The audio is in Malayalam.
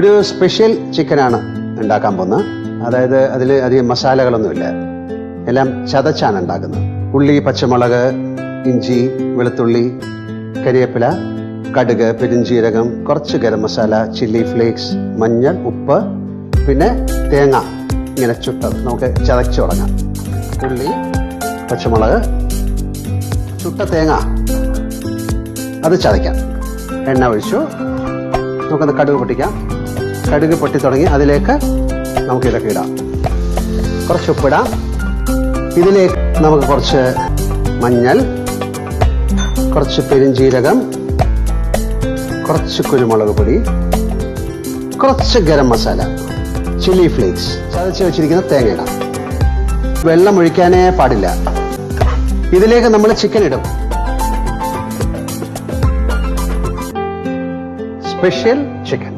ഒരു സ്പെഷ്യൽ ചിക്കനാണ് ഉണ്ടാക്കാൻ പോകുന്നത്. അതായത് അതിൽ അധികം മസാലകളൊന്നുമില്ല, എല്ലാം ചതച്ചാണ് ഉണ്ടാക്കുന്നത്. ഉള്ളി, പച്ചമുളക്, ഇഞ്ചി, വെളുത്തുള്ളി, കരിവേപ്പില, കടുക്, പെരിഞ്ജീരകം, കുറച്ച് ഗരം മസാല, ചില്ലി ഫ്ലേക്സ്, മഞ്ഞൾ, ഉപ്പ്, പിന്നെ തേങ്ങ ഇങ്ങനെ ചുട്ടത് നമുക്ക് ചതച്ച് തുടങ്ങാം. ഉള്ളി, പച്ചമുളക്, ചുട്ട തേങ്ങ അത് ചതയ്ക്കാം. എണ്ണ ഒഴിച്ചു, നമുക്കത് കടുക് പൊട്ടിക്കാം. കടുക് പൊട്ടി തുടങ്ങി അതിലേക്ക് നമുക്ക് ഇതൊക്കെ ഇടാം. കുറച്ച് ഉപ്പിടാം. ഇതിലേക്ക് നമുക്ക് കുറച്ച് മഞ്ഞൾ, കുറച്ച് പെരിഞ്ജീരകം, കുറച്ച് കുരുമുളക് പൊടി, കുറച്ച് ഗരം മസാല, ചില്ലി ഫ്ലേക്സ്, ചതച്ച് വെച്ചിരിക്കുന്ന തേങ്ങ ഇടാം. വെള്ളം ഒഴിക്കാനേ പാടില്ല. ഇതിലേക്ക് നമ്മൾ ചിക്കൻ ഇടും. Special chicken.